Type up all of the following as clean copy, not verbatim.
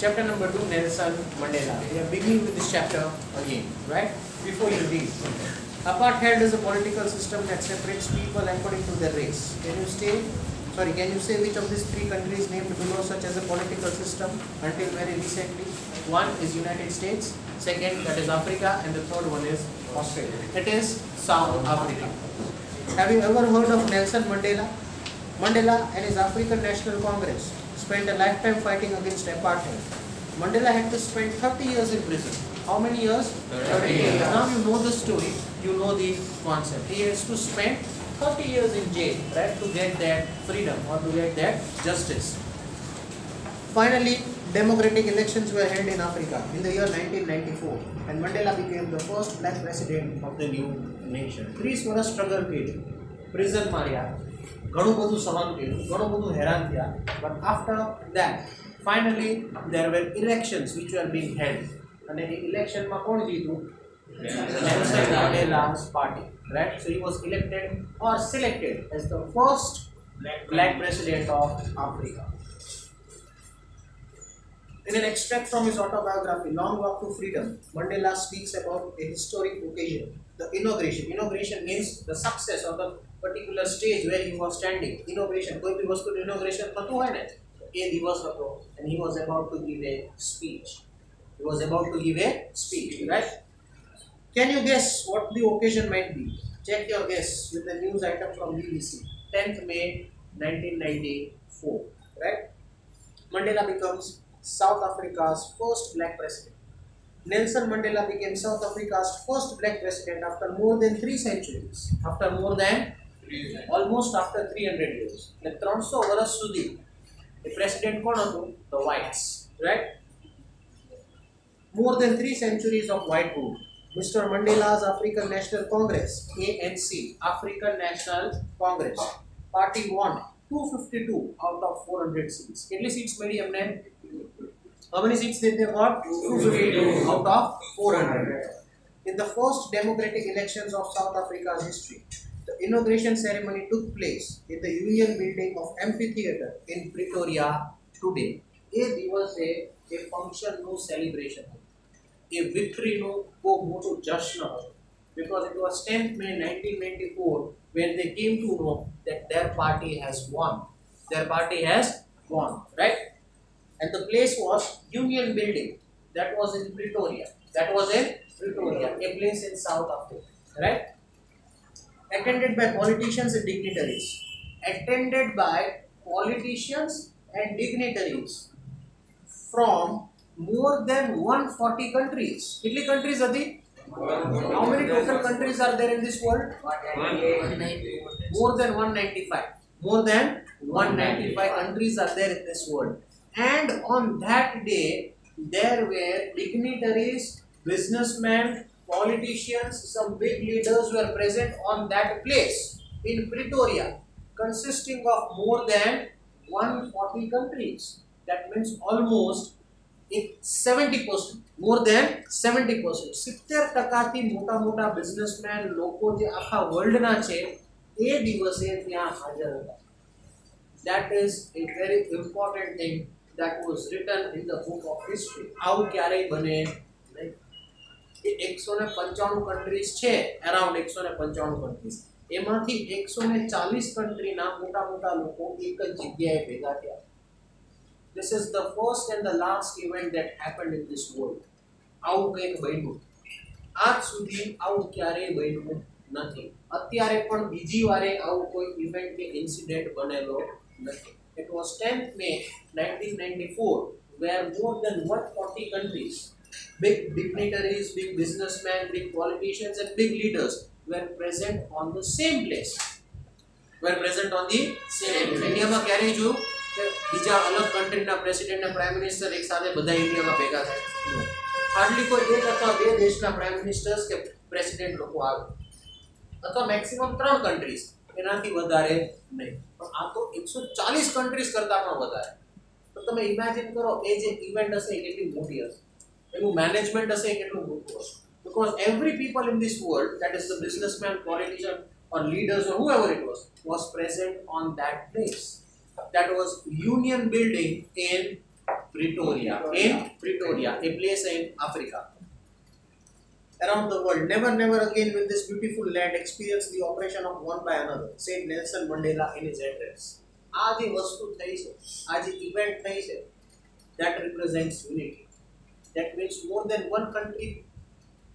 Chapter number 2, Nelson Mandela. We are beginning with this chapter again, right? Before you read. Apartheid is a political system that separates people according to their race. Can you say which of these three countries named below such as a political system until very recently? One is United States, second that is Africa, and the third one is Australia. It is South Africa. Have you ever heard of Nelson Mandela? Mandela and his African National Congress spent a lifetime fighting against apartheid. Mandela had to spend 30 years in prison. How many years? 30 years. Now you know the story, you know the concept. He has to spend 30 years in jail, right, to get that freedom or to get that justice. Finally, democratic elections were held in Africa in the year 1994 and Mandela became the first black president of the new nation. 3 વર્ષ struggle કર્યું, prison માર્યા, ઘણું બધું સહન કર્યું, ઘણું બધું હેરાન થયા, but after that finally there were elections which were being held અને એ ઇલેક્શનમાં કોણ જીત્યું? Nelson Mandela's party, right? So he was elected or selected as the first black president of Africa. In an extract from his autobiography, Long Walk to Freedom, Mandela speaks about a historic occasion, the inauguration. Inauguration means the success of the particular stage where he was standing. Inauguration, કોઈ બી વસ્તુનું inauguration થતું હોય ને, એ દિવસ હતો, and he was about to give a speech. He was about to give a speech, right? Can you guess what the occasion might be? Check your guess with the news item from BBC. 10th May 1994, right? Mandela becomes South Africa's first black president. Nelson Mandela became South Africa's first black president after more than 3 centuries. After more than almost after 300 years. Like 300 વર્ષ સુધી the president કોણ હતું? The whites, right? More than 3 centuries of white rule. Mr. Mandela's African National Congress, ANC, African National Congress, party won 252 out of 400 seats. How many seats made him? How many seats did they got? 252 out of 400. In the first democratic elections of South Africa's history, the inauguration ceremony took place in the Union Building of Amphitheatre in Pretoria today. A દિવસે a function no celebration, a victory no બહુ મોટું જશ્ન હતો, because it was 10th May 1994 when they came to know that their party has won. Their party has won, right? And the place was Union Building. That was in Pretoria. That was in Pretoria, a place in South Africa, right? Attended by politicians and dignitaries. Attended by politicians and dignitaries from more than 140 countries. How many countries are there? How many total countries are there in this world? 195. More than 195. More than 195 countries are there in this world. And on that day, there were dignitaries, businessmen, politicians, some big leaders were present on that place in Pretoria, consisting of more than 140 countries. That means almost 70%, more than 70%. 70% મોટા businessman લોકો જે આખા વર્લ્ડના છે એ દિવસે ત્યાં હાજર હતા. That is a very important thing that was written in the book of history. આવું ક્યારેય બને નહીં. એ 195 countries છે, around 195 countries. એમાંથી 140 countryના મોટા લોકો એક જ જગ્યાએ ભેગા થયા. This is the first and the last event that happened in this world. આવું કંઈક બન્યું. આજ સુધી આવું ક્યારેય બન્યું નથી. અત્યારે પણ બીજી વારે આવું કોઈ ઇવેન્ટ કે ઇન્સિડન્ટ બનેલો નથી. It was 10th May 1994 where more than 140 countries, big dignitaries, big businessmen, big politicians and big leaders were present on the same place. Were present on the same place. ઇન્ડિયામાં ક્યારેય જોયું કે બીજા અલગ કન્ટ્રીના president અને prime minister એક સાથે બધા ઇન્ડિયામાં ભેગા થાય? હાર્ડલી કોઈ એક અથવા બે દેશના પ્રાઇમ મિનિસ્ટર્સ કે પ્રેસિડેન્ટ લોકો આવે, અથવા મેક્સિમમ 3 કન્ટ્રીઝ, એનાથી વધારે નહીં. પણ આ તો 140 કન્ટ્રીઝ કરતાં પણ વધારે. તો તમે ઇમેજિન કરો એ જે ઇવેન્ટ હશે એ કેટલી મોટી હશે, એનું મેનેજમેન્ટ હશે એ કેટલું મોટું હશે. Because every people in this world, that is the businessman, politician or leaders or whoever it was present on that place. That was Union Building in Pretoria. In Pretoria, a place in Africa. Around the world, never again will this beautiful land experience the oppression of one by another, said Nelson Mandela in his address. આ જે વસ્તુ થઈ છે, આ જે event થઈ છે, that represents unity. That means more than one country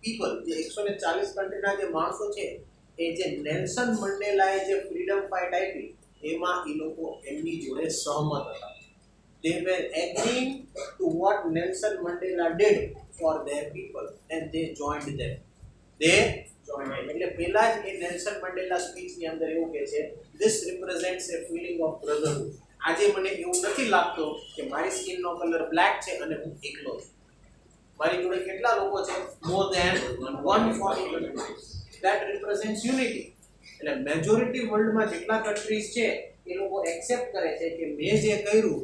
people, જે 140 કંટ્રીના જે માણસો છે, એ જે નેલ્સન મંડેલાએ જે ફ્રીડમ ફાઇટ આપી, એમાં એ લોકો એમની જોડે સહમત હતા. They were agreeing to what Nelson Mandela did for their people and they joined them. They joined them. એટલે પહેલા જ એ નેલ્સન મંડેલા સ્પીચની અંદર એવું કહે છે, this represents a feeling of brotherhood. આજે મને એવું નથી લાગતો કે મારી સ્કિનનો કલર બ્લેક છે અને હું એકલો છું. મારી જોડે કેટલા લોકો છે? more than 140 countries. That represents unity. એટલે મેજોરિટી વર્લ્ડમાં જેટલા કન્ટ્રીઝ છે એ લોકો એક્સેપ્ટ કરે છે કે મેં જે કર્યું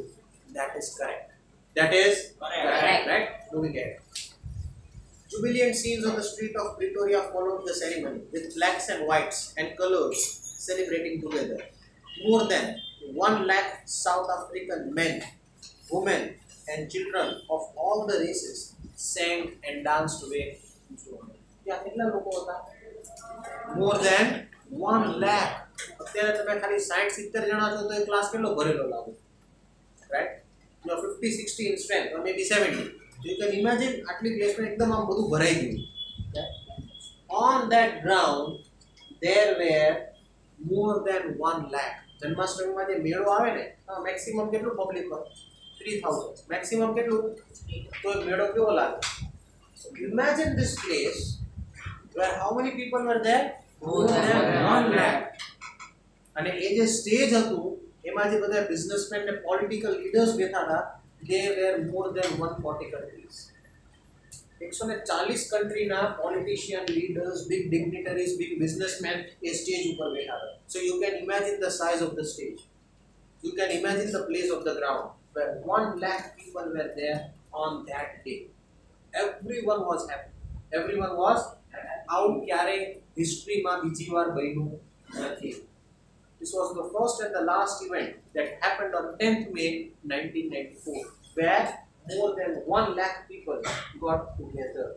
that is correct. That is correct. Right? Moving ahead. Jubilant scenes on the street of Pretoria followed the ceremony with blacks and whites and colors celebrating together. More than 1 lakh South African men, women and children of all the races sang and danced with joy. क्या कितना लोगों होता? More than 1 lakh. અત્યારે તમે ખાલી 60-70 જણા છો તો એ ક્લાસ કેટલો ભરેલો લાગે, right? You know, 50-60 in strength or maybe 70. You can imagine આટલી પ્લેસમાં એકદમ આમ બધું ભરાઈ ગયું. On that ground there were more than 1 lakh. જન્માષ્ટમીમાં જે મેળો આવે ને, મેક્સિમમ કેટલું પબ્લિક હોય? 3000. મેક્સિમમ કેટલું? તો એ મેળો કેવો લાગે? So imagine this place where how many people were there? More than 1 lakh. અને એ જે સ્ટેજ હતું એમાં જે બધા બિઝનેસમેન ને પોલિટિકલ લીડર્સ બેઠા હતા, they were more than 140 countries. 140 કંટ્રીના politician, leaders, big dignitaries, big businessman એ સ્ટેજ ઉપર બેઠા હતા. So you can imagine the size of the stage. You can imagine the place of the ground where 1 lakh people were there on that day. Everyone was happy. Everyone was આવું ક્યારે હિસ્ટ્રીમાં બીજી વાર બન્યું નથી. This was the first and the last event that happened on 10th May 1994, where more than 1 lakh people got together.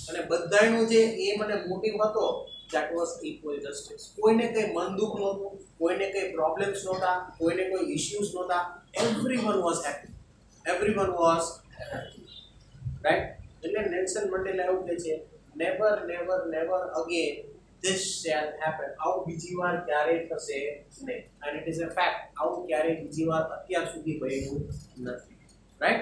અને બધાયનો જે એમ અને motive હતો, that was equal justice. કોઈને કઈ મન દુઃખ નહોતું, કોઈને કઈ પ્રોબ્લેમ્સ નહોતા, કોઈને કોઈ ઇશ્યુઝ નહોતા. Everyone was happy. Everyone was happy. Right? એટલે નેલ્સન મંડેલા એવું કહે છે, never again this shall happen. આવું બીજી વાર ક્યારે થશે નહીં. And it is a fact. આવું ક્યારે બીજી વાર અત્યાર સુધી બન્યું નથી. Right?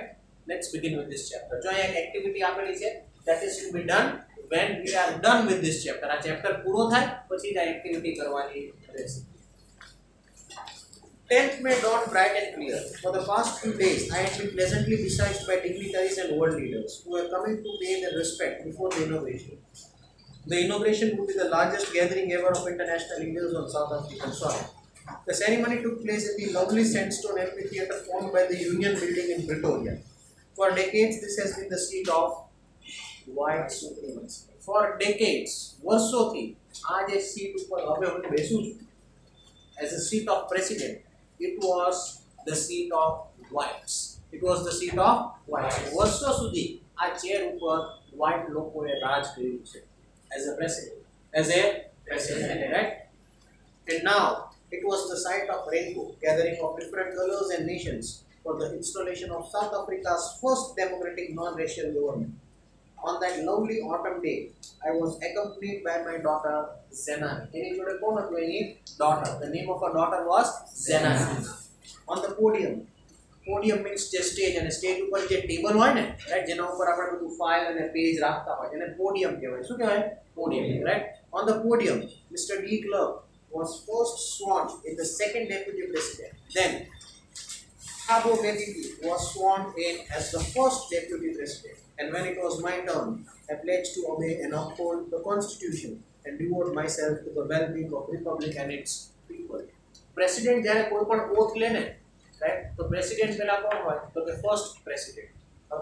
Let's begin with this chapter. જો અહીંયા એક એક્ટિવિટી આપેલી છે, that is to be done when we are done with this chapter. આ ચેપ્ટર પૂરો થાય પછી જ આ એક્ટિવિટી કરવાની રહેશે. 10th May dawned bright and clear. For the past few days, I had been pleasantly besieged by dignitaries and world leaders who were coming to pay their respect before the inauguration. The inauguration would be the largest gathering ever of international leaders on South African soil. The ceremony took place in the lovely sandstone amphitheatre formed by the Union Building in Pretoria. For decades, this has been the seat of white supremacy. For decades, વર્ષોથી આ જે seat ઉપર હવે હું બેસું છું, as a seat of president, it was the seat of whites. It was the seat of whites. વર્ષો સુધી આ ચેર ઉપર white લોકોએ રાજ કર્યું છે as a president, right? And now it was the site of rainbow, gathering of different colors and nations for the installation of South Africa's first democratic non-racial government. On that lovely autumn day, I was accompanied by my daughter Zenani. એની જોડે કોણ હતું? એની daughter. The name of her daughter was Zenani. On the podium. Podium means જે stage, અને stage ઉપર જે table હોય ને, right, જેના ઉપર આપણે બધું ફાઇલ અને પેજ રાખતા હોય, એને પોડિયમ કહેવાય. શું કહેવાય? Podium, right. On the podium, Mr. De Klerk was first sworn in the second deputy president. Then Thabo Mbeki was sworn in as the first deputy president. And when it was my turn, I pledged to obey and uphold the constitution and devote myself to the well-being of republic and its people. President જ્યારે કોઈ પણ oath લે ને, right, તો president પહેલા કોણ હોય? તો કે ફર્સ્ટ પ્રેસિડેન્ટ.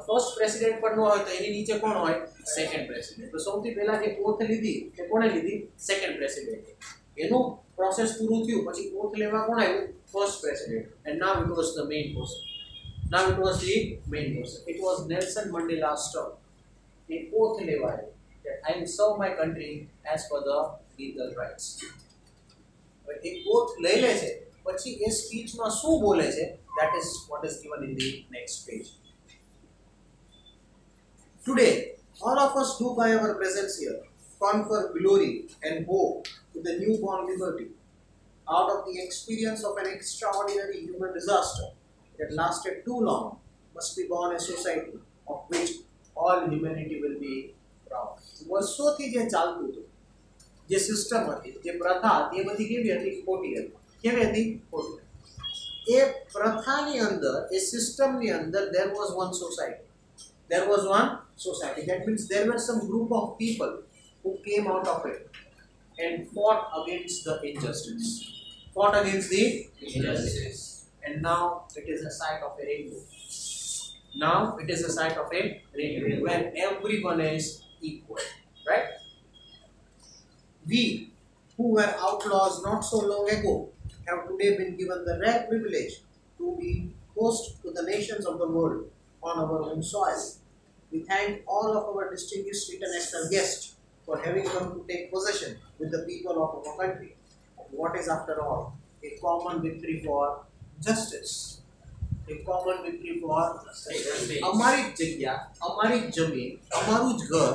ફર્સ્ટ પ્રેસિડેન્ટ પણ ન હોય તો એની નીચે કોણ હોય? Second president. તો સૌથી પહેલા જે ઓથ લીધી તે કોણે લીધી? Second president. એનું પ્રોસેસ પૂરું થયું પછી ઓથ લેવા કોણ આવ્યું? First president. And now it was the main person. Now it was the main person. It was Nelson Mandela's term. The oath levayo that I will serve my country as per the legal rights. A oath લઈ લે છે પછી એ speech માં શું બોલે છે that is what is given in the next page. Today all of us do by our presence here confer glory and hope to the newborn liberty out of the experience of an extraordinary human disaster that lasted too long. Must be born a society of which all humanity will be proud. વર્ષોથી જે ચાલતું હતું, જે system હતી, જે પ્રથા હતી, એ બધી કેવી હતી? ખોટી હતી. કેવી હતી? ખોટી. એ પ્રથાની અંદર, એ સિસ્ટમની અંદર there was one society. There was one society. That means there were some group of people who came out of it and fought against the injustice. Fought against the injustice. And now it is a sight of a rainbow. Now it is a sight of a rainbow where everyone is equal, right? We who were outlaws not so long ago have today been given the rare privilege to be host to the nations of the world on our own soil. We thank all of our distinguished international guests for having come to take possession with the people of our country. What is after all a common victory for justice. A common victory for justice. અમારી જગ્યા, અમારી જમીન, અમારું જ ઘર,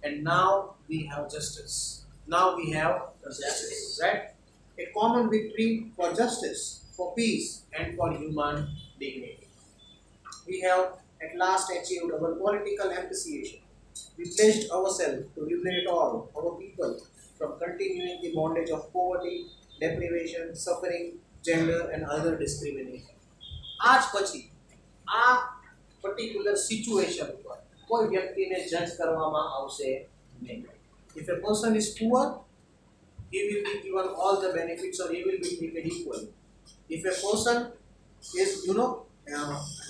and now we have justice. Now we have justice, right? A common victory for justice, for peace, and for human dignity. We have at last achieved our political appreciation. We pledged ourselves to liberate all our people from continuing the bondage of poverty, deprivation, suffering, gender, and other discrimination. आज પછી આ particular situation પર કોઈ વ્યક્તિને જજ કરવામાં આવશે નહીં. If a person is poor, he will be given all the benefits or he will be treated equally. If a person is,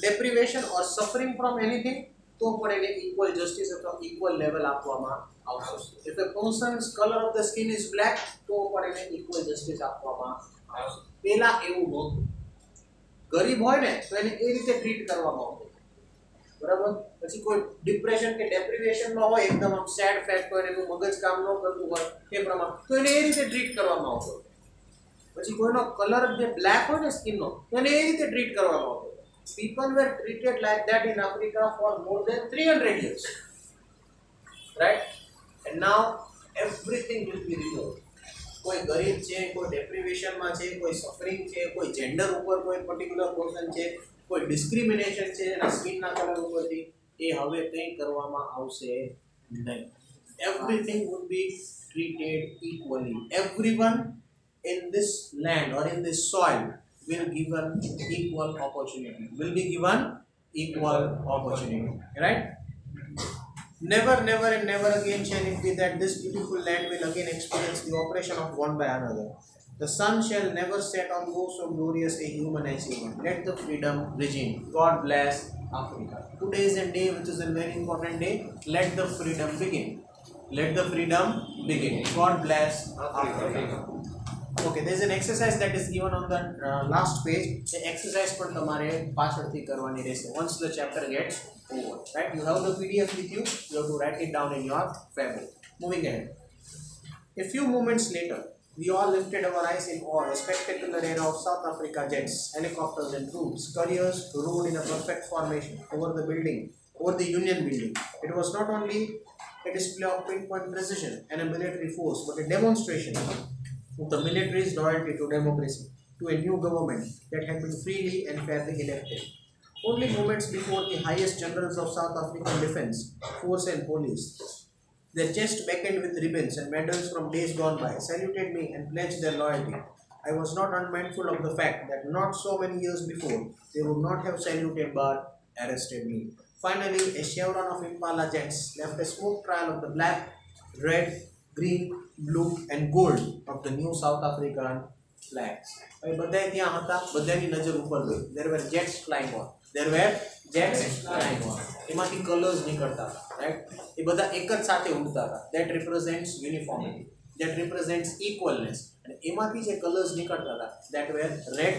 deprivation or suffering from anything, તો પણ એને equal justice અથવા equal level આપવામાં આવશે. If a person's color of the skin is black, તો પણ એને equal justice આપવામાં આવશે. પહેલા એવું નહોતું. ગરીબ હોય ને તો એને એ રીતે ટ્રીટ કરવામાં આવતું, બરાબર? પછી કોઈ ડિપ્રેશન કે ડેપ્રિવેશનમાં હોય, એકદમ આમ સેડ ફેક્ટ હોય, એનું મગજ કામ ન કરતું હોય તે પ્રમાણે, તો એને એ રીતે ટ્રીટ કરવામાં આવતો. પછી કોઈનો કલર જે બ્લેક હોય ને સ્કિનનો, તો એને એ રીતે ટ્રીટ કરવામાં આવતો. People were treated like that in Africa for more than 300 years, right? And now everything will be removed. કોઈ ગરીબ છે, કોઈ ડેપ્રિવેશનમાં છે, કોઈ સફરિંગ છે, કોઈ જેન્ડર ઉપર કોઈ પર્ટિક્યુલર પર્સન છે, કોઈ ડિસ્ક્રિમિનેશન છે એના સ્કિનના કલર ઉપરથી, એ હવે કંઈ કરવામાં આવશે નહીં. Everything would be treated equally. Everyone in this land or in this soil will given equal opportunity. Will be given equal opportunity, right? Never, never and never again shall it be that this beautiful land will again experience the oppression of one by another. The sun shall never set on go so glorious a human achievement. Let the freedom regime. God bless Africa. Today is a day which is a very important day. Let the freedom begin. Let the freedom begin. God bless Africa. Okay, there is an exercise that is given on the last page. The exercise पर तुम्हारे पाछड़थी करवानी रहेશે. Once the chapter gets over, right? You have the PDF with you. You have to write it down in your fabric. Moving ahead. A few moments later, we all lifted our eyes in awe. A spectacular era of South Africa jets, helicopters, and troops. Couriers rode in a perfect formation over the building, over the Union Building. It was not only a display of pinpoint precision and a military force, but a demonstration of the military's loyalty to democracy, to a new government that had been freely and fairly elected. Only moments before the highest generals of South African defense, force and police, their chest beckoned with ribbons and medals from days gone by, saluted me and pledged their loyalty. I was not unmindful of the fact that not so many years before, they would not have saluted but arrested me. Finally, a chevron of Impala jets left a smoke trail of the black, red, green, blue and gold of the new South African flags. બધાય ત્યાં હતા, બધાની નજર ઉપર ગઈ. There were jets flying on. There were jets flying on. એમાંથી colours નીકળતા હતા, રાઈટ? એ બધા એક જ સાથે ઉડતા હતા. That represents uniformity. That represents equalness. અને એમાંથી જે કલર્સ નીકળતા હતા, that were red,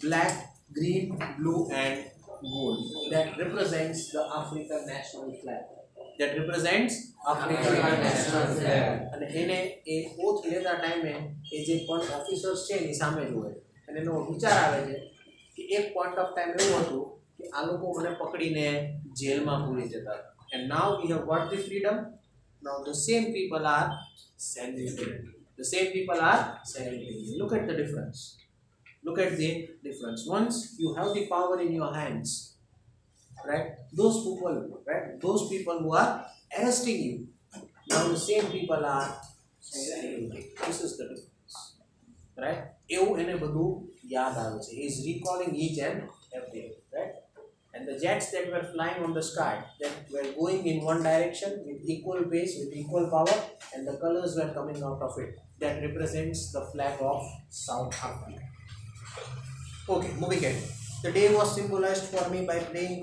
black, green, blue and gold that represents the African national flag. That represents African national flag. અને એને એ ઓથ લેતા ટાઈમે એ જે પણ ઓફિસર્સ છે એની સામે જોવે અને એનો વિચાર આવે છે કે એક પોઈન્ટ ઓફ ટાઈમ એવું હતું કે આ લોકો મને પકડીને જેલમાં પૂરી જતા. And now we have got the freedom. Now the same people are celebrating. The same people are celebrating. Look at the difference. Look at the difference. Once you have the power in your hands, right? Those people who are arresting you, now the same people are celebrating. This is the difference, right? એવું એને બધું યાદ આવે છે. He is recalling each and every, right? And the jets that were flying on the sky, that were going in one direction with equal pace, with equal power, and the colors were coming out of it. That represents the flag of South Africa. Okay, moving ahead. The day was symbolized for me by playing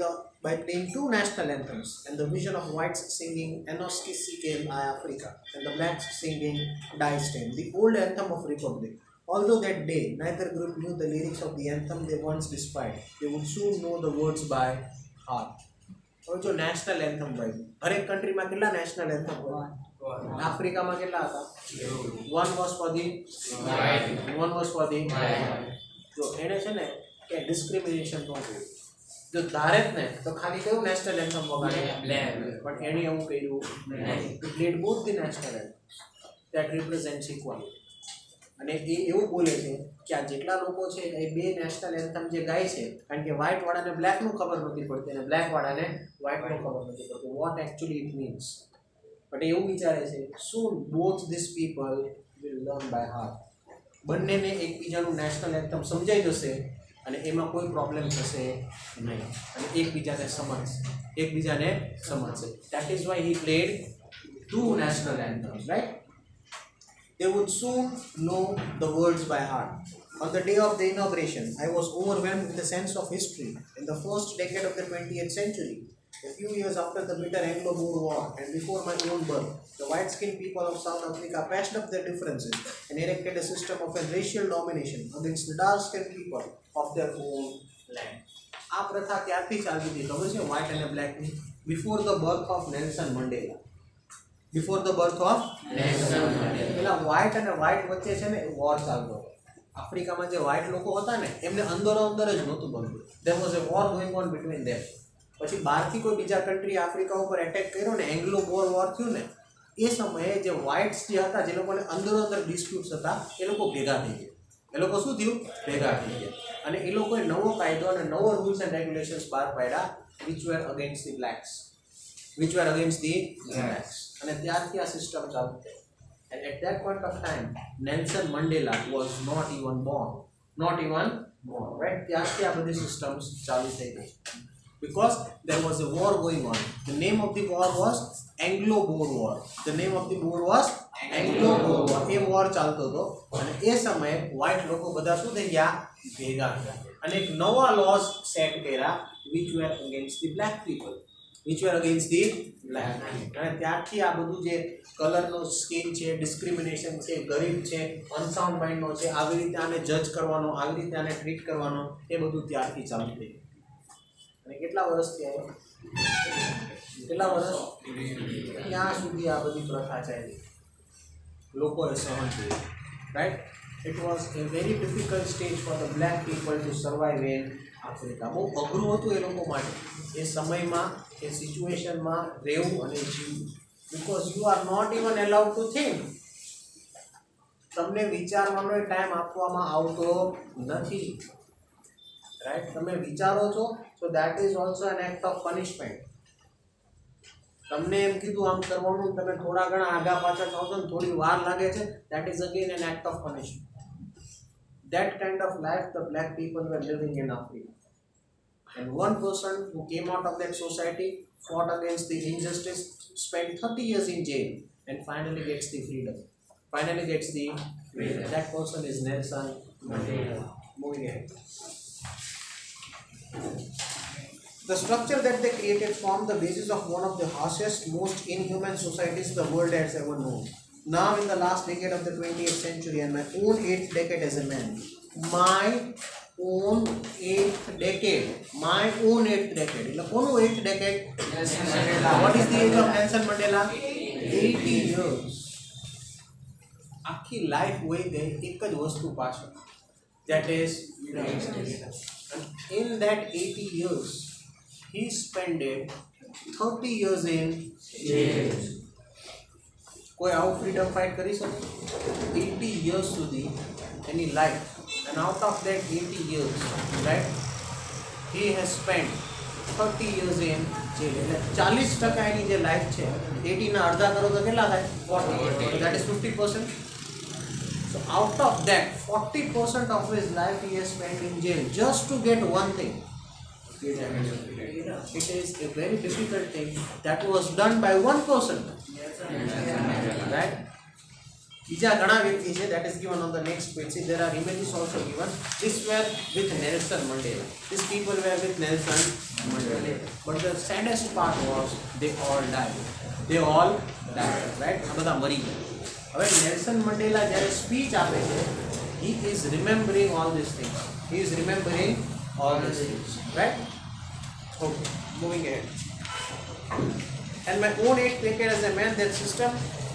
two national anthems, and the vision of whites singing Enoski Sikel I Africa and the blacks singing Die Stand, the old anthem of Republic. Although that day neither group knew the lyrics of the anthem they once despised, they would soon know the words by heart. હવે જો national anthem ભાઈ હરેક કન્ટ્રીમાં કેટલા national anthem હોય? આફ્રિકામાં કેટલા હતા? One was for the white, one was for the black. જો એને છે ને કે ડિસ્ક્રિમિનેશન ન થયું. જો ધારે જ ને તો ખાલી કયું નેશનલ એન્થમ વગાડે? બ્લેક. પણ એણે એવું કર્યું નહીં. He played both the national anthems that represents equality. અને એ એવું બોલે છે કે આ જેટલા લોકો છે એ બે નેશનલ એન્થમ જે ગાય છે કારણ કે વ્હાઇટ વાળાને બ્લેકનું ખબર નથી પડતી અને બ્લેક વાળાને વ્હાઇટનું ખબર નથી પડતું what actually it means. But એવું વિચારે છે soon both these people will learn by heart. બંનેને એકબીજાનું નેશનલ એન્થમ સમજાઈ જશે અને એમાં કોઈ પ્રોબ્લેમ થશે નહીં અને એકબીજાને સમજશે. That is why he played two national anthems, right? They would soon know the words by heart. On the day of the inauguration, I was overwhelmed with a sense of history. In the first decade of the 20th century, a few years after the bitter Anglo-Boer War and before my own birth, the white-skinned people of South Africa patched up their differences and erected a system of racial domination against the dark-skinned people of their own land. આ પ્રથા ક્યારથી ચાલતી હતી ખબર છે? White અને બ્લેકની. Before the birth of Nelson Mandela. Before the birth of Nelson Mandela. પેલા વ્હાઇટ અને વ્હાઇટ વચ્ચે છે ને વોર ચાલતો હતો. આફ્રિકામાં જે વ્હાઇટ લોકો હતા ને એમને અંદરો અંદર જ નહોતું બનતું. There was a war going on between them. પછી બહારથી કોઈ બીજા કન્ટ્રી આફ્રિકા ઉપર એટેક કર્યો ને એંગ્લો બોર વોર થયું ને એ સમયે જે વ્હાઇટ્સ જે હતા જે લોકોને અંદરો અંદર ડિસ્પ્યુટ્સ હતા એ લોકો ભેગા થઈ ગયા. એ લોકો શું થયું? ભેગા થઈ ગયા અને એ લોકોએ નવો કાયદો અને નવો રૂલ્સ એન્ડ રેગ્યુલેશન્સ બહાર પાડ્યા which were against the blacks. અને ત્યારથી આ સિસ્ટમ ચાલુ થઈ. And at that point of time, Nelson Mandela was not even born, right? ત્યારથી આ બધી સિસ્ટમ્સ ચાલુ થઈ ગઈ. Because there was a war going on. The name of the war was Anglo-Boer War. The name of the war was Anglo-Boer War. A war ચાલતો હતો અને એ સમયે વ્હાઇટ લોકો બધા શું થઈ ગયા? ભેગા થયા અને એક નવા લોઝ સેટ કર્યા which were against the black people. અને ત્યારથી આ બધું જે કલરનો સ્કીમ છે, ડિસ્ક્રિમિનેશન છે, ગરીબ છે, અનસાઉન્ડ માઇન્ડનો છે, આવી રીતે આને જજ કરવાનો, આવી રીતે આને ટ્રીટ કરવાનો એ બધું ત્યારથી ચાલુ થઈ ગયું. અને કેટલા વર્ષથી આવ્યો? કેટલા વર્ષ? ત્યાં સુધી આ બધી પ્રથા ચાલી, લોકોએ સહન કર્યું, right? It was a very difficult stage for the black people to survive in Africa. બહુ અઘરું હતું એ લોકો માટે એ સમયમાં, એ સિચ્યુએશનમાં રહેવું અને જીવવું. Because you are not even allowed to think. તમને વિચારવાનો ટાઈમ આપવામાં આવતો નથી, રાઈટ? તમે વિચારો છો so that is also an act of punishment. તમને એમ કીધું આમ કરવાનું, તમે થોડા ઘણા આગા પાછા થાવ છો ને થોડી વાર લાગે છે, that is again an act of punishment. That kind of life the black people were living in Africa. And one person who came out of that society, fought against the injustice, spent 30 years in jail and finally gets the freedom. That person is Nelson Mandela. Moving ahead. The structure that they created formed the basis of one of the harshest, most inhuman societies the world has ever known. Now in the last decade of the 20th century and my own 8th decade as a man, my own eighth decade. My own eighth decade. એટલે કોનું eighth decade? What is the age of Nelson Mandela? 80 years. આખી life વહી ગઈ એક જ વસ્તુ પાછળ. That is United States. And in that 80 years, he spent 30 years in jail. કોઈ આવું ફ્રીડમ ફાઇટ કરી શકે? 80 years સુધી એની life. And out of that 80 years, right, he has spent 30 years in jail. એટલે 40% એની જે લાઈફ છે 80 ના અડધા કરો તો કેટલા થાય? 40. That is 50%. So out of that 40% of his life he has spent in jail just to get one thing. It is a very difficult thing that was done by one person. Right? બીજા ઘણા વ્યક્તિ છે that is given on the next page. See, there are images also given. This were with Nelson Mandela. These people were with Nelson Mandela. But the saddest part was they all died. They all died. Right? આ બધા મરી ગયા. હવે Nelson Mandela જ્યારે speech આપે છે, he is remembering all these things. He is remembering all these things. Right? Okay. Moving ahead. And my own eighth decade as a man, that system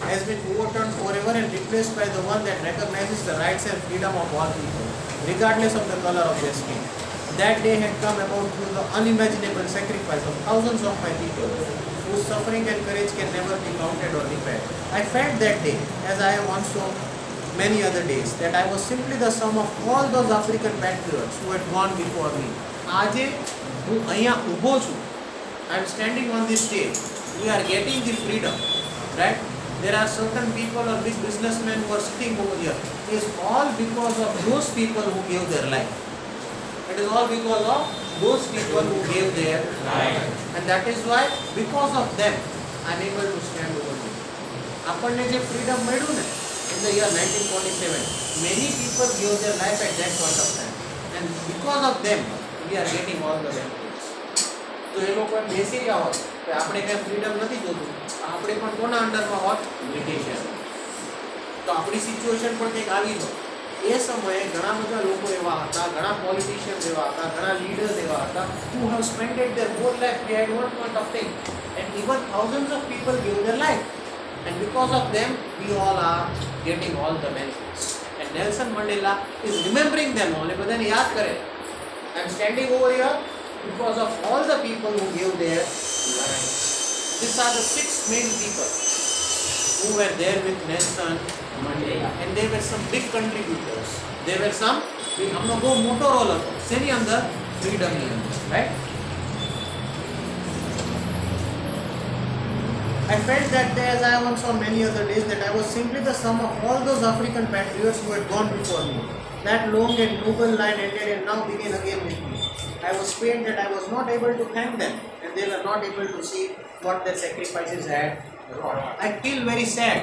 has been overturned forever and replaced by the one that recognizes the rights and freedom of all people, regardless of the color of their skin. That day had come about through the unimaginable sacrifice of thousands of my people, whose suffering and courage can never be counted or repaired. I felt that day, as I have once so many other days, that I was simply the sum of all those African patriots who had gone before me. આજે હું અહીંયા ઊભો છું. I am standing on this stage. We are getting the freedom, right? There are certain people or big businessmen who are sitting over here. It is all because of those people who gave their life. It is all because of those people who gave their life. And that is why, because of them, I am able to stand over here. આપણને જે freedom મળ્યું ને, in the year 1947, many people gave their life at that point of time. And because of them, we are getting all the benefits. તો એ લોકો બેસી રહ્યા હોત કે આપણે કંઈ ફ્રીડમ નથી જોતું, આપણે પણ કોના અંડરમાં હોત? બ્રિટિશ. તો આપણી સિચ્યુએશન પણ કંઈક આવી હોત. એ સમયે ઘણા બધા લોકો એવા હતા, ઘણા પોલિટિશિયન્સ એવા હતા, ઘણા લીડર્સ એવા હતા, who have spent their whole life behind one point of thing, and even thousands of people gave their life, and because of them we all are getting all the benefits. And Nelson Mandela is remembering them all. એ બધાને યાદ કરે. I am standing over here because of all the people who gave their lives. These are the 6 main people who were there with Nelson Mandela, and they were some big contributors. They were some big, हमનો બહુ મોટો role હતો. શેની અંદર? ફ્રીડમની અંદર, right? I felt that day, as I once saw many other days, that I was simply the sum of all those African patriots who had gone before me. That long and noble line ended and now began again with me. I was pained that I was not able to thank them, and they were not able to see what their sacrifices had wrought. I feel very sad.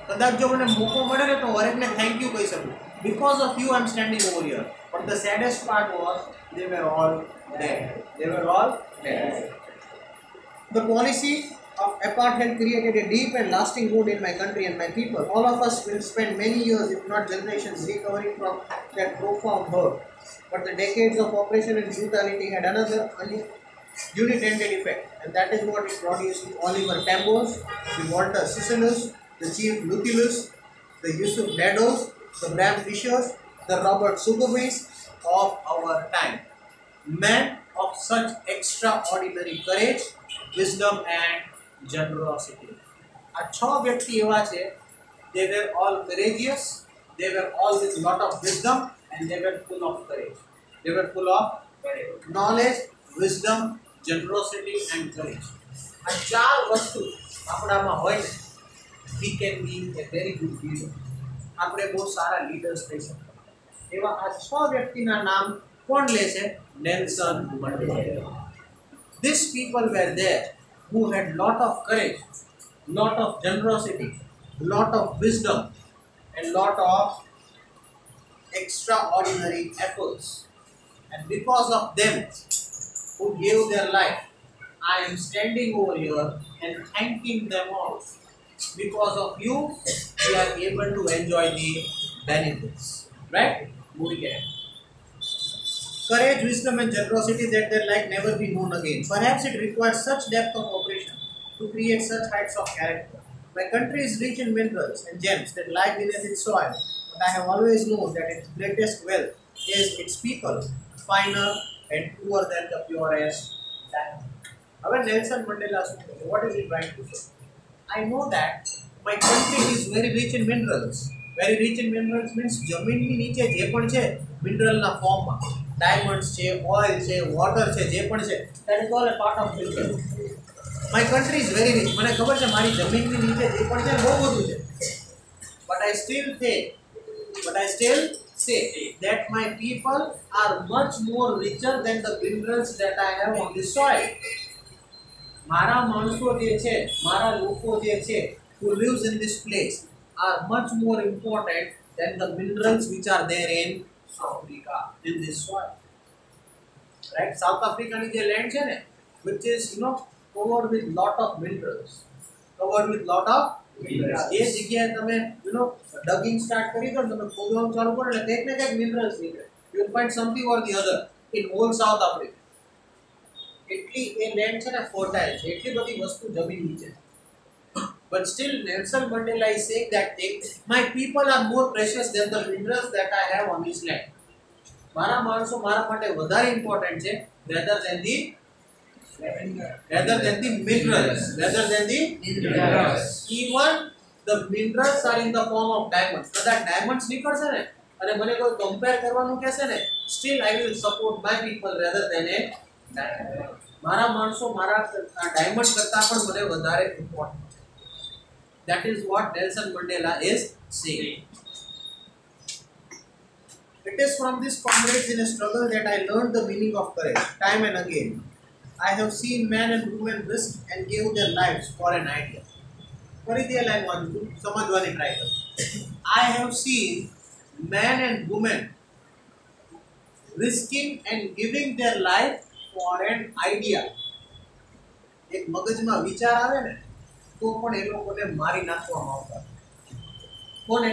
કદાચ જો મને મોકો મળે ને તો હરેકને thank you કહી શકું. Because of you I am standing over here. But the saddest part was they were all dead. They were all dead. The policy of apartheid created a deep and lasting wound in my country and my people. All of us will spend many years, if not generations, recovering from that profound hurt. But the decades of oppression and brutality had another unintended effect, and that is what it produced the Oliver Tambos, the Walter Sisselus, the Chief Lucullus, the Yusuf Daddos, the Bram Fishers, the Robert Sugubis of our time. Men of such extraordinary courage, wisdom and generosity. આ 6 વ્યક્તિ એવા છે. They were all courageous, they were all with lot of wisdom, and they were full of courage. They were full of courage. Knowledge, wisdom, generosity and courage. આ 4 વસ્તુ આપણામાં હોય ને, we can be a very good leader. આપણે બહુ સારા leaders થઈ શકીએ. એવા આ 6 વ્યક્તિના નામ કોણ લે છે? Nelson Mandela. These people were there who had lot of courage, lot of generosity, lot of wisdom and lot of extraordinary efforts. And because of them who gave their life, I am standing over here and thanking them all. Because of you, we are able to enjoy the benefits. Right? Moving ahead. courage, wisdom, and generosity that their like never be known again. Perhaps it requires such depth of operation to create such heights of character. My country is rich in minerals and gems that lie beneath its soil, but I have always known that its greatest wealth is its people, finer and truer than the purest diamond. However, Nelson Mandela spoke. What is he trying to say? I know that my country is very rich in minerals. Very rich in minerals means જમીનની નીચે જે પણ છે મિનરલના ફોર્મમાં diamonds છે, oil છે, water છે, જે પણ છે that is all a part of mineral. My country is very rich. મને ખબર છે મારી જમીનની નીચે જે પણ છે બહુ બધું છે. But I still say that my people are much more richer than the minerals that I have on the soil. મારા માણસો જે છે, મારા લોકો જે છે, who lives in this place are much more important than the minerals which are there in Africa, in this soil. Right? South Africa ની જે land છે ને, which is covered with lot of minerals. એ જગ્યાએ તમે ડગિંગ start કરી દો ને તમે ખોદવાનું ચાલુ કરો એટલે કંઈક ને કંઈક મિનરલ્સ નીકળે. You will find something or the other in whole South Africa. એટલી એ લેન્ડ છે ને ફર્ટાઇલ છે, એટલી બધી વસ્તુ જમીનની છે. But still Nelson Mandela is saying that my people are more precious than the minerals that I have on this land. મારા માણસો મારા માટે વધારે ઇમ્પોર્ટન્ટ છે rather than the minerals. Even the minerals are in the form of diamonds. કદાચ diamonds નીકળશે ને અને મને કોઈ કમ્પેર કરવાનું કહેશે ને, still I will support my people rather than a diamond. મારા માણસો મારા ડાયમંડ કરતા પણ મને વધારે important. That is what Nelson Mandela is saying. It is from this comrades in a struggle that I learned the meaning of courage. Time and again, I have seen men and women risk and give their lives for an idea. ફરીથી એ line વાંચું, સમજવાની try કરો. I have seen men and women risking and giving their life for an idea. એક મગજમાં વિચાર આવે ને તો પણ એ લોકોને મારી નાખવામાં આવતા. કોને?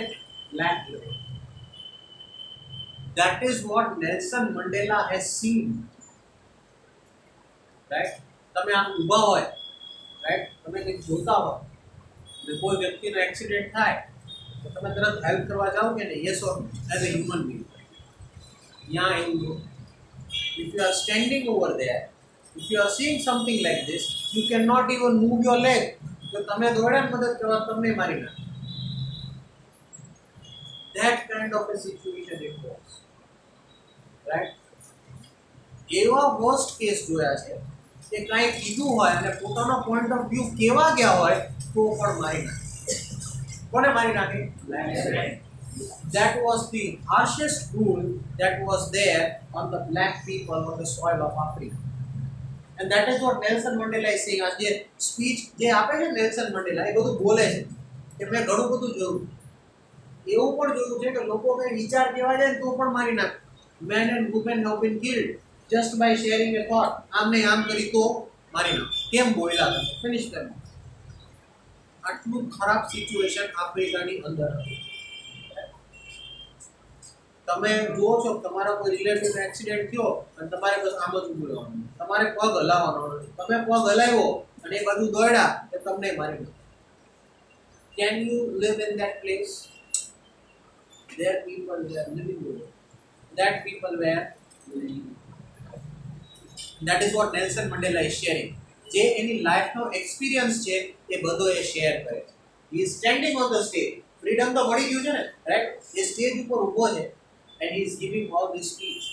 Black people. That is what Nelson Mandela has seen. Right? તમે આમ ઊભા હોય, right? તમે કંઈક જોતા હોય ને કોઈ વ્યક્તિનો એક્સિડન્ટ થાય તો તમે તરત હેલ્પ કરવા જાઓ કે નહીં? Yes or as a human being. ત્યાં એવું if you are standing over there, if you are seeing something like this, you cannot even move your leg. તો તમે દોડ્યા મદદ કરવા તમને મારી નાખે. That kind of a situation it was. Right? એવા વર્સ્ટ કેસ જોયા છે કે કાંઈ કીધું હોય અને પોતાનો પોઈન્ટ ઓફ વ્યૂ કેવા ગયા હોય તો પણ મારી નાખે. કોને મારી નાખે? That was the harshest rule that was there on the black people on the soil of Africa. And that is what Nelson Mandela is saying. આજે સ્પીચ જે આપે છે નેલ્સન મંડેલા એ બધું બોલે છે કે મેં ઘણું બધું જોયું. એવું પણ જોયું છે કે લોકો કંઈ વિચાર કહેવા જાય ને તો પણ મારી નાખે. Men and women have been killed just by sharing a thought. આમને આમ કરી તો મારી નાખે. કેમ બોલ્યા તમે? ફિનિશ કરો. આટલું ખરાબ સિચ્યુએશન આફ્રિકાની અંદર હતી. તમે જુઓ છો તમારા કોઈ રિલેટિવનો એક્સિડન્ટ થયો અને તમારે બસ આમ જ ઊભું રહેવાનું, તમારે પગ હલાવવાનો નથી. તમે પગ હલાવ્યો અને એ બાજુ દોડ્યા તો તમને મારી નાખે. Can you live in that place? There people were living there. That people were living. That is what Nelson Mandela is sharing. જે એની લાઈફનો એક્સપિરિયન્સ છે એ બધો એ શેર કરે છે. He is standing on the stage. Freedom તો મળી ગયું છે ને, રાઈટ? એ સ્ટેજ ઉપર ઊભો છે and he is giving all this speech.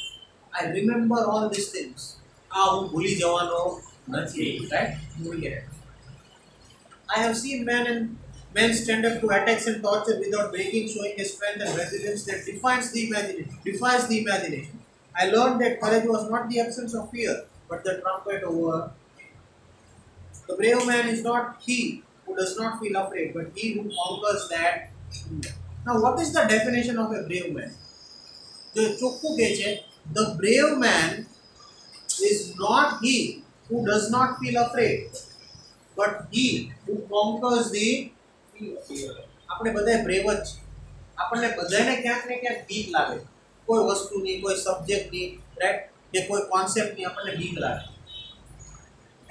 I remember all these things. હું ભૂલી જવાનો નથી, right? Moving ahead. I have seen men stand up to attacks and torture without breaking, showing a strength and resilience that defies the imagination. I learned that courage was not the absence of fear, but the trumpet over. The brave man is not he who does not feel afraid, but he who conquers that. Now, what is the definition of a brave man? The ચોખ્ખું કહે છે, the brave man is not he who does not feel afraid, but he who conquers the fear. આપણે બધાય brave જ છે. આપણને બધાને ક્યાંક ને ક્યાંક બીક લાગે કોઈ વસ્તુની, કોઈ સબ્જેક્ટની, રાઈટ? કે કોઈ કોન્સેપ્ટની આપણને બીક લાગે,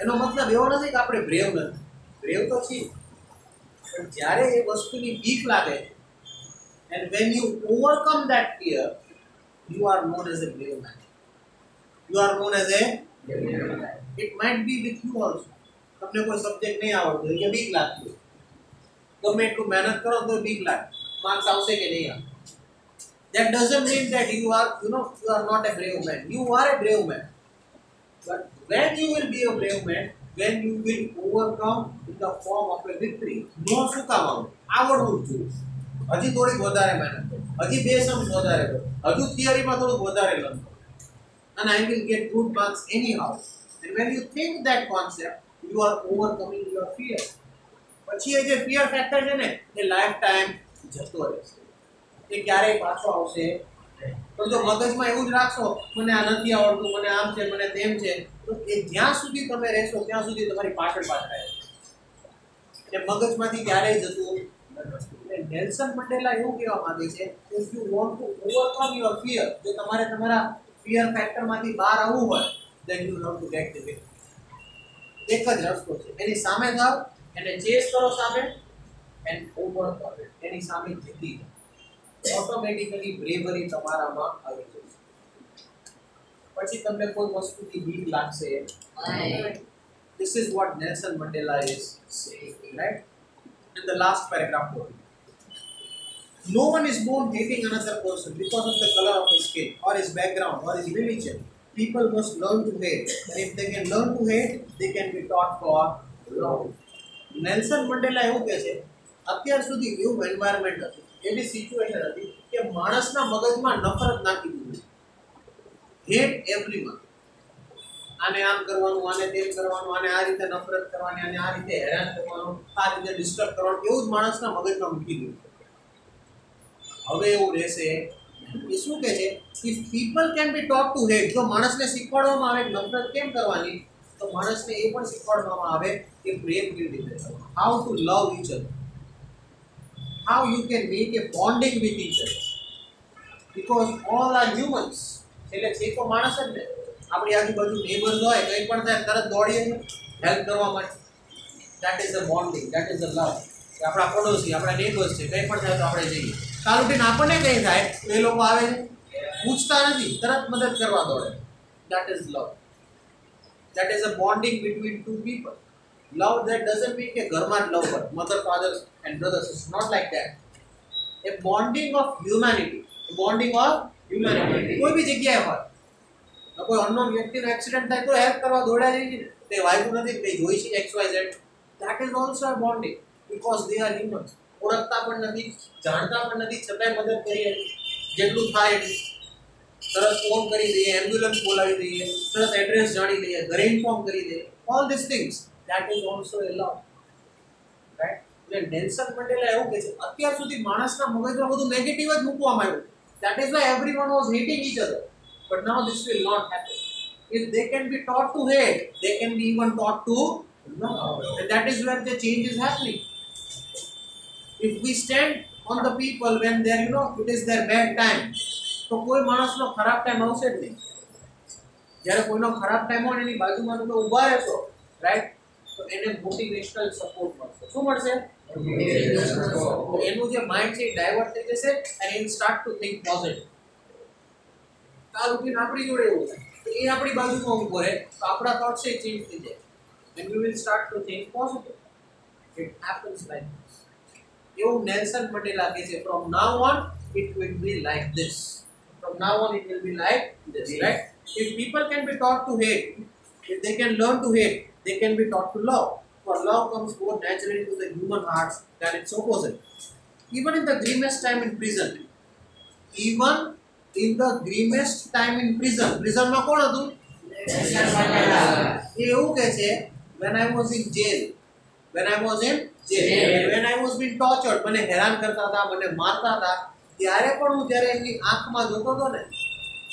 એનો મતલબ એવો નથી કે આપણે બ્રેવ નથી, બ્રેવ તો છીએ, પણ જ્યારે એ વસ્તુની બીક લાગે and when you overcome that fear you are known as a brave man, you are known as a brave man. It might be with you also. તમને કોઈ સબ્જેક્ટ નહીં આવડતો કે બીક લાગતી ગમે એટલું મહેનત કરો તો બીક લાગે, માર્ક્સ આવશે કે નહીં આવે. That doesn't mean that you are you are not a brave man. You are a brave man. But when you will be a brave man, when you will overcome in the form of a victory. નો શું કામ આવડવું જ જોઈએ, હજી થોડીક વધારે મહેનત કરો, હજી બે સમ વધારે કરો, હજુ થિયરીમાં થોડુંક વધારે લર્ન કરો, and I will get good marks anyhow. And when you think that concept, you are overcoming your fear. પછી એ જે ફિયર ફેક્ટર છે ને એ લાઈફ ટાઈમ જતો રહેશે, એ ક્યારેય પાછો આવશે. પણ જો મગજમાં એવું જ રાખશો મને આ નથી આવડતું, મને આમ છે, મને તેમ છે, તો એ જ્યાં સુધી તમે રહેશો ત્યાં સુધી તમારી પાછળ પાછળ આવે એટલે મગજમાંથી ક્યારેય જતું નથી. નેલ્સન મંડેલા એવું કહેવા માંગે છે if you want to overcome your fear, જો તમારે તમારા ફિયર ફેક્ટરમાંથી બહાર આવવું હોય then you have to get the victory. એક જ રસ્તો છે, એની સામે જાઓ, એને ચેસ કરો સામે and overcome it, એની સામે જીતી જાઓ, ઓટોમેટિકલી બ્રેવરી તમારામાં આવી જશે. પછી તમને કોઈ વસ્તુની બીક લાગશે. This is what Nelson Mandela is saying, right? In the last paragraph, no one is born hating another person because of the color of his skin or his background or his religion. People must learn to hate, and if they can learn to hate, they can be taught for love. Nelson Mandela એવું કહે છે અત્યાર સુધી એવું environment હતું, એવી situation હતી કે માણસના મગજમાં નફરત નાખી દીધી, હેટ એવરીવન, આને આમ કરવાનું, આને તેમ કરવાનું, આને આ રીતે નફરત કરવાની, આને આ રીતે હેરાન કરવાનું, આ રીતે ડિસ્ટર્બ કરવાનું, એવું જ માણસના મગજમાં મૂકી દીધું. હવે એવું રહેશે. એ શું કહે છે if people can be taught to hate, જો માણસને શીખવાડવામાં આવે નફરત કેમ કરવાની, તો માણસને એ પણ શીખવાડવામાં આવે કે પ્રેમ કેવી રીતે કરવો, how to love each other, how you can make a bonding with each other, because all are humans. એટલે છે તો માણસ જ ને, આપણી આજુબાજુ નેબર્સ હોય કંઈ પણ થાય તરત દોડીએ હેલ્પ કરવા માટે. that is the bonding, that is the love. આપણા પડોશી, આપણા નેબર્સ છે, કંઈ પણ થાય તો આપણે જઈએ, કાલ ઉઠીને આપણને કંઈ થાય તો એ લોકો આવે છે, પૂછતા નથી, તરત મદદ કરવા દોડે. that is love, that is a bonding between two people. Love that doesn't mean કે ઘરમાં જ લવ હોય, mother, fathers and brothers, it's not like that. A bonding of humanity, a bonding of humanity. કોઈ બી જગ્યાએ હોય, કોઈ અનનોન વ્યક્તિનો accident થાય તો હેલ્પ કરવા દોડ્યા જઈએ ને, તે વાગ્યું નથી તે જોઈ છે XYZ, that is also a bonding because they are humans. ઓળખતા પણ નથી, જાણતા પણ નથી, છતાંય મદદ કરીએ જેટલું થાય એટલું. તરત ફોન કરી દઈએ, એમ્બ્યુલન્સ બોલાવી દઈએ, તરત એડ્રેસ જાણી લઈએ, ઘરે ઇન્ફોર્મ કરી દઈએ, all these things, that is also a love, right? એટલે નેલ્સન મંડેલા એવું કહે છે અત્યાર સુધી માણસના મગજમાં બધું નેગેટિવ જ મૂકવામાં આવ્યું, that is why everyone was hating each other, but now this will not happen. If they can be taught to hate, they can be even taught to love, and that is where the change is happening. If we stand on the people when they are it is their bad time, તો કોઈ માણસનો ખરાબ time આવશે જ નહીં. જ્યારે કોઈનો ખરાબ ટાઈમ હોય એની બાજુમાં તમે ઊભા રહેશો, રાઈટ, તો એને મોટિવેશનલ સપોર્ટ મળશે. શું મળશે? એનું જે માઇન્ડ છે એ ડાયવર્ટ થઈ જશે and he will start to think positive. કાલ ઉઠીને આપણી જોડે એવું થાય તો એ આપણી બાજુમાં ઊભો રહે તો આપણા થોટ્સ એ ચેન્જ થઈ જાય and we will start to think positive. It happens like this. એવું નેલ્સન મંડેલા કહે છે from now on it will be like this. From now on it will be like this, right? If people can be taught to hate, if they can learn to hate, they can be taught to love. For love comes more naturally to the human hearts than its opposite. Even in the grimmest time in prison, even in the grimmest time in prison, prison માં કોણ હતું? એ એવું કહે છે when I was in jail, when I was in jail, when I was being tortured, મને હેરાન કરતા હતા, મને મારતા હતા, ત્યારે પણ હું જ્યારે એમની આંખમાં જોતો હતો ને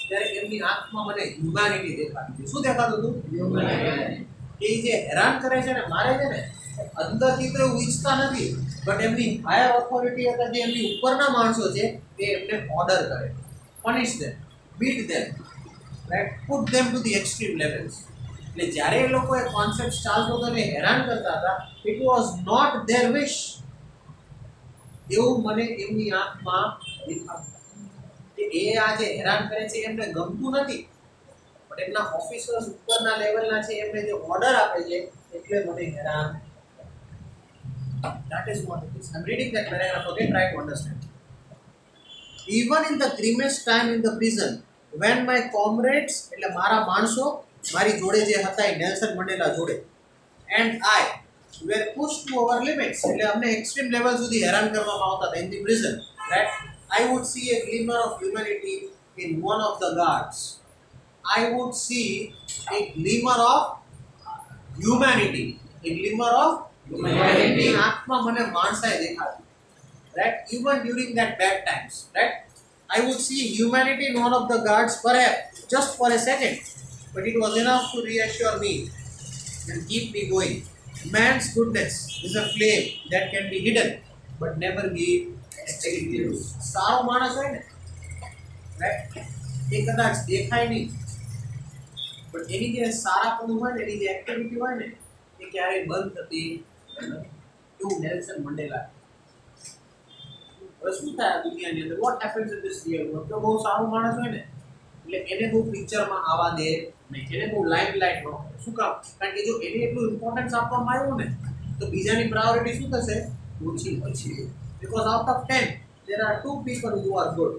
ત્યારે એમની આંખમાં મને હ્યુમેનિટી દેખાતી હતી. શું દેખાતું હતું? હ્યુમેનિટી. કે જે હેરાન કરે છે ને, મારે છે ને, અંદરથી તો એવું ઈચ્છતા નથી, બટ એમની હાયર ઓથોરિટી હતા, જે એમની ઉપરના માણસો છે, તે એમને ઓર્ડર કરે, પનિશ ધેમ, bit them, right, put them to the extreme levels. એટલે જ્યારે એ લોકો એ કોન્સેપ્ટ ચાલતો હતો ને હેરાન કરતા હતા, it was not their wish. એવું મને એમની આંખમાં દેખાતું કે એ આ જે હેરાન કરે છે એમને ગમતું નથી, પણ એમના ઓફિસર્સ ઉપરના લેવલના છે એમને જે ઓર્ડર આપે છે એટલે મને હેરાન. That is what it is. I'm reading that paragraph again, try to understand. Even in the grimmest time in the prison, when my comrades, એટલે મારા માણસો, મારી જોડે જે હતા એ નેલ્સન મંડેલા જોડે, and I were pushed to our limits, એટલે અમને એક્સ્ટ્રીમ લેવલ સુધી હેરાન કરવામાં આવતા હતા in the prison, right? I would see a glimmer of humanity in one of the guards. I would see a glimmer of humanity. A glimmer of humanity. આંખમાં મને માણસાઈ દેખાતી. Right? Even during that bad times, right? I would see humanity in one of the guards, perhaps just for a second, but it was enough to reassure me and keep me going. Man's goodness is a flame that can be hidden, but never be extinguished. સારો માણસ હોય ને, right? એ કદાચ દેખાય નહીં, but એની જે સારાપણું હોય ને, એની જે એક્ટિવિટી હોય ને, એ ક્યારેય બંધ થતી નથી. એવું નેલ્સન મંડેલા. હવે શું થાય દુનિયાની અંદર, what happens in this real world? તો બહુ સારો માણસ હોય ને એટલે એને બહુ પિક્ચરમાં આવવા દે નહીં, એને બહુ લાઇમલાઇટ ન હોય. શું કામ? કારણ કે જો એને એટલું ઇમ્પોર્ટન્સ આપવામાં આવ્યું ને તો બીજાની પ્રાયોરિટી શું થશે? ઓછી ઓછી. Because out of 10 there are 2 people who are good.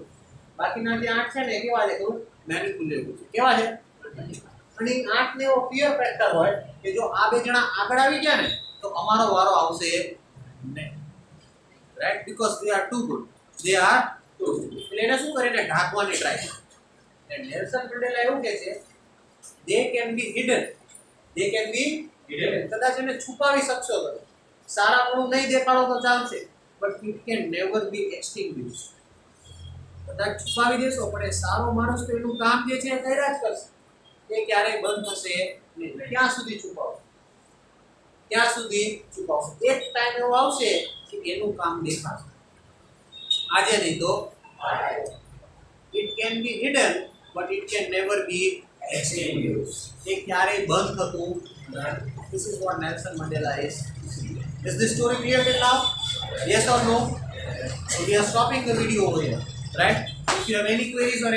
બાકીના જે 8 છે ને એ કેવા છે? ખબર? મેનિપ્યુલેટિવ છે. કેવા છે? અને 8 ને એવો ફિયર ફેક્ટર હોય કે જો આ બે જણા આગળ આવી ગયા ને તો અમારો વારો આવશે નહીં. Right? Because they are too good. They are too good. એટલે એને શું કરે ને ઢાંકવાની ટ્રાય કરે. અને નેલ્સન મંડેલા એવું કહે છે, they can be hidden. They can be hidden. કદાચ એને છુપાવી શકશો તમે, સારાપણું નહીં દેખાડો તો ચાલશે, but it can never be extinguished. કદાચ છુપાવી દેશો પણ એ સારો માણસ તો એનું કામ જે છે એ કર્યા જ કરશે. એ ક્યારેય બંધ થશે નહીં. ક્યાં સુધી છુપાવશો? ક્યાં સુધી છુપાવશો? એક ટાઈમ એવો આવશે કે એનું કામ દેખાશે. આજે નહીં તો it can be hidden but it can never be extinguished. એ ક્યારેય બંધ થતું નથી. This is what Nelson Mandela is. Is this story clear till now? Yes or no? So we are stopping the video over here, right? If you have any queries or